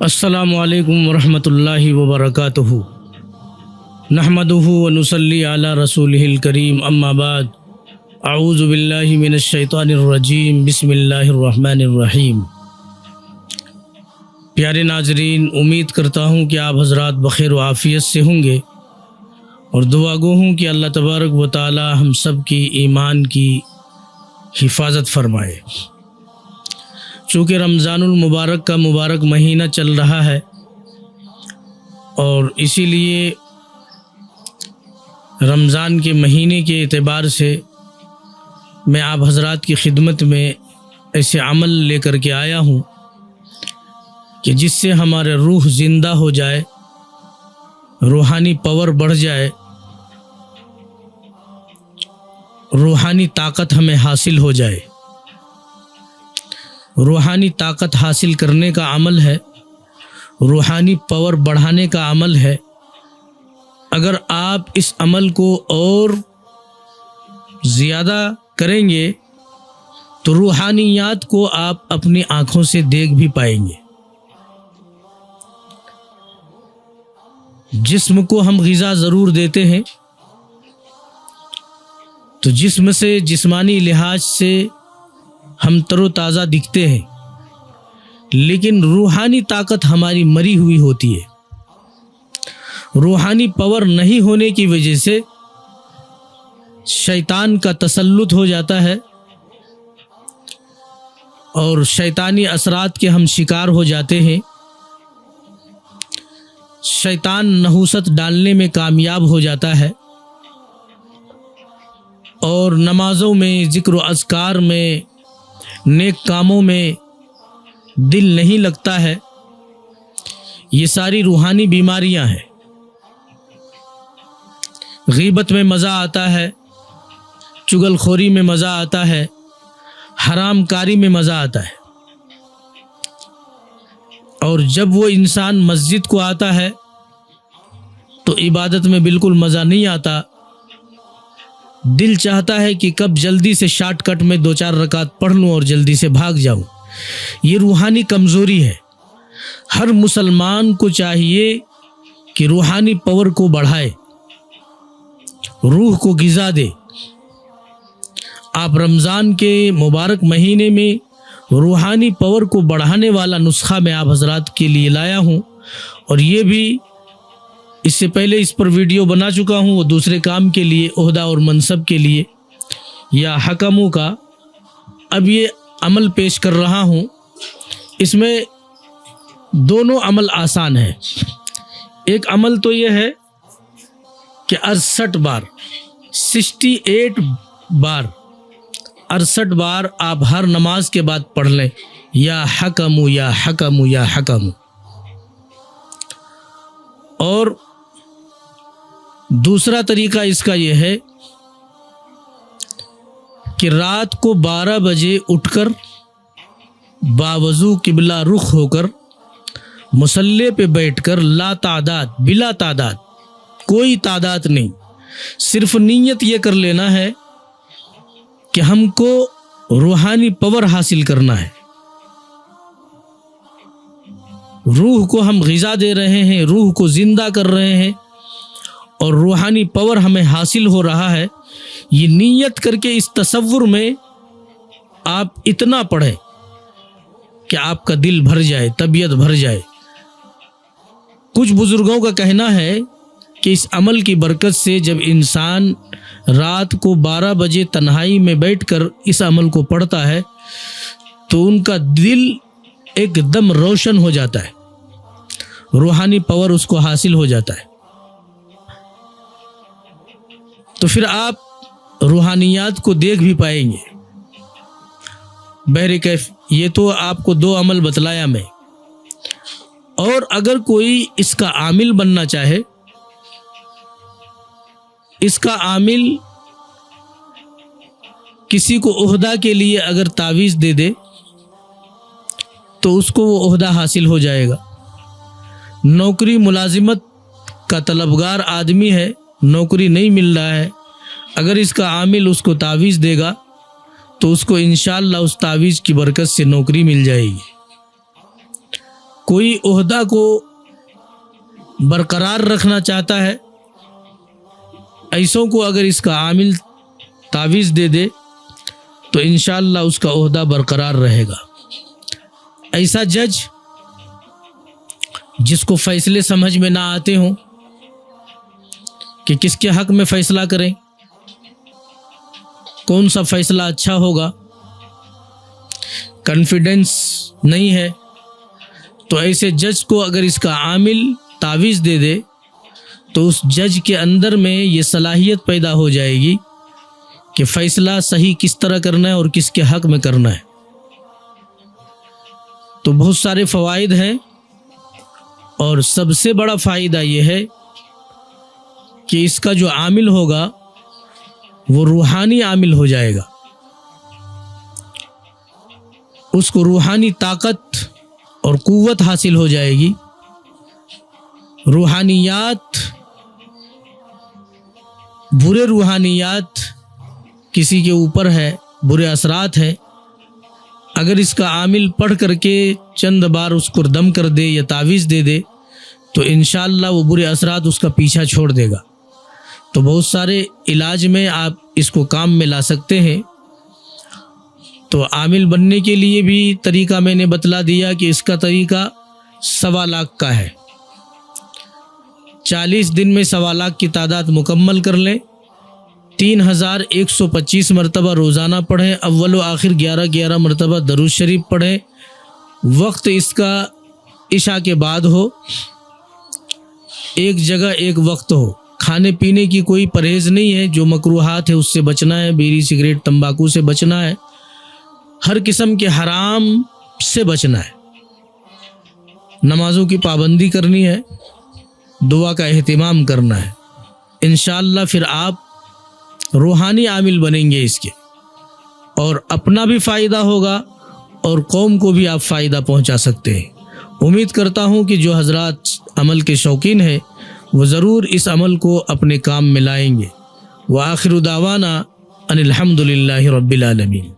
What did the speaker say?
السلام علیکم ورحمۃ اللہ وبرکاتہ۔ نحمدہ ونصلی علی رسولہ الکریم، اما بعد، اعوذ باللہ من الشیطان الرجیم، بسم اللہ الرحمن الرحیم۔ پیارے ناظرین، امید کرتا ہوں کہ آپ حضرات بخیر و عافیت سے ہوں گے اور دعا گو ہوں کہ اللہ تبارک و تعالی ہم سب کی ایمان کی حفاظت فرمائے۔ چونکہ رمضان المبارک کا مبارک مہینہ چل رہا ہے اور اسی لیے رمضان کے مہینے کے اعتبار سے میں آپ حضرات کی خدمت میں ایسے عمل لے کر کے آیا ہوں کہ جس سے ہمارے روح زندہ ہو جائے، روحانی پاور بڑھ جائے، روحانی طاقت ہمیں حاصل ہو جائے۔ روحانی طاقت حاصل کرنے کا عمل ہے، روحانی پاور بڑھانے کا عمل ہے۔ اگر آپ اس عمل کو اور زیادہ کریں گے تو روحانیات کو آپ اپنی آنکھوں سے دیکھ بھی پائیں گے۔ جسم کو ہم غذا ضرور دیتے ہیں، تو جسم سے جسمانی لحاظ سے ہم تر و تازہ دکھتے ہیں، لیکن روحانی طاقت ہماری مری ہوئی ہوتی ہے۔ روحانی پاور نہیں ہونے کی وجہ سے شیطان کا تسلط ہو جاتا ہے اور شیطانی اثرات کے ہم شکار ہو جاتے ہیں۔ شیطان نحوست ڈالنے میں کامیاب ہو جاتا ہے اور نمازوں میں، ذکر و اذکار میں، نیک کاموں میں دل نہیں لگتا ہے۔ یہ ساری روحانی بیماریاں ہیں۔ غیبت میں مزہ آتا ہے، چغل خوری میں مزہ آتا ہے، حرام کاری میں مزہ آتا ہے، اور جب وہ انسان مسجد کو آتا ہے تو عبادت میں بالکل مزہ نہیں آتا۔ دل چاہتا ہے کہ کب جلدی سے شارٹ کٹ میں 2-4 رکعت پڑھ لوں اور جلدی سے بھاگ جاؤں۔ یہ روحانی کمزوری ہے۔ ہر مسلمان کو چاہیے کہ روحانی پاور کو بڑھائے، روح کو غذا دے۔ آپ رمضان کے مبارک مہینے میں روحانی پاور کو بڑھانے والا نسخہ میں آپ حضرات کے لیے لایا ہوں، اور یہ بھی اس سے پہلے اس پر ویڈیو بنا چکا ہوں، وہ دوسرے کام کے لیے، عہدہ اور منصب کے لیے یا حکموں کا۔ اب یہ عمل پیش کر رہا ہوں۔ اس میں دونوں عمل آسان ہے۔ ایک عمل تو یہ ہے کہ 68 بار 68 بار آپ ہر نماز کے بعد پڑھ لیں، یا حکم یا حکم یا حکم۔ اور دوسرا طریقہ اس کا یہ ہے کہ رات کو 12 بجے اٹھ کر باوضو قبلہ رخ ہو کر مصلی پہ بیٹھ کر لا تعداد، بلا تعداد، کوئی تعداد نہیں، صرف نیت یہ کر لینا ہے کہ ہم کو روحانی پاور حاصل کرنا ہے۔ روح کو ہم غذا دے رہے ہیں، روح کو زندہ کر رہے ہیں اور روحانی پاور ہمیں حاصل ہو رہا ہے۔ یہ نیت کر کے اس تصور میں آپ اتنا پڑھیں کہ آپ کا دل بھر جائے، طبیعت بھر جائے۔ کچھ بزرگوں کا کہنا ہے کہ اس عمل کی برکت سے جب انسان رات کو 12 بجے تنہائی میں بیٹھ کر اس عمل کو پڑھتا ہے تو ان کا دل ایک دم روشن ہو جاتا ہے، روحانی پاور اس کو حاصل ہو جاتا ہے۔ تو پھر آپ روحانیات کو دیکھ بھی پائیں گے۔ بہرکیف یہ تو آپ کو 2 عمل بتلایا میں، اور اگر کوئی اس کا عامل بننا چاہے، اس کا عامل کسی کو عہدہ کے لیے اگر تعویذ دے دے تو اس کو وہ عہدہ حاصل ہو جائے گا۔ نوکری ملازمت کا طلبگار آدمی ہے، نوکری نہیں مل رہا ہے، اگر اس کا عامل اس کو تعویذ دے گا تو اس کو انشاءاللہ اس تعویذ کی برکت سے نوکری مل جائے گی۔ کوئی عہدہ کو برقرار رکھنا چاہتا ہے، ایسوں کو اگر اس کا عامل تعویذ دے دے تو انشاءاللہ اس کا عہدہ برقرار رہے گا۔ ایسا جج جس کو فیصلے سمجھ میں نہ آتے ہوں کہ کس کے حق میں فیصلہ کریں، کون سا فیصلہ اچھا ہوگا، کانفیڈنس نہیں ہے، تو ایسے جج کو اگر اس کا عامل تعویذ دے دے تو اس جج کے اندر میں یہ صلاحیت پیدا ہو جائے گی کہ فیصلہ صحیح کس طرح کرنا ہے اور کس کے حق میں کرنا ہے۔ تو بہت سارے فوائد ہیں، اور سب سے بڑا فائدہ یہ ہے کہ اس کا جو عامل ہوگا وہ روحانی عامل ہو جائے گا، اس کو روحانی طاقت اور قوت حاصل ہو جائے گی۔ روحانیات، برے روحانیات کسی کے اوپر ہے، برے اثرات ہیں، اگر اس کا عامل پڑھ کر کے چند بار اس کو دم کر دے یا تعویذ دے دے تو انشاءاللہ وہ برے اثرات اس کا پیچھا چھوڑ دے گا۔ تو بہت سارے علاج میں آپ اس کو کام میں لا سکتے ہیں۔ تو عامل بننے کے لیے بھی طریقہ میں نے بتلا دیا کہ اس کا طریقہ 1.25 لاکھ کا ہے۔ 40 دن میں 1.25 لاکھ کی تعداد مکمل کر لیں، 3125 مرتبہ روزانہ پڑھیں، اول و آخر 11 مرتبہ درود شریف پڑھیں۔ وقت اس کا عشاء کے بعد ہو، ایک جگہ ایک وقت ہو، کھانے پینے کی کوئی پرہیز نہیں ہے، جو مکروہات ہے اس سے بچنا ہے، بیڑی سگریٹ تمباکو سے بچنا ہے، ہر قسم کے حرام سے بچنا ہے، نمازوں کی پابندی کرنی ہے، دعا کا اہتمام کرنا ہے۔ انشاءاللہ پھر آپ روحانی عامل بنیں گے اس کے، اور اپنا بھی فائدہ ہوگا اور قوم کو بھی آپ فائدہ پہنچا سکتے ہیں۔ امید کرتا ہوں کہ جو حضرات عمل کے شوقین ہیں وہ ضرور اس عمل کو اپنے کام میں لائیں گے۔ وآخر دعوانا ان الحمد للہ رب العالمین۔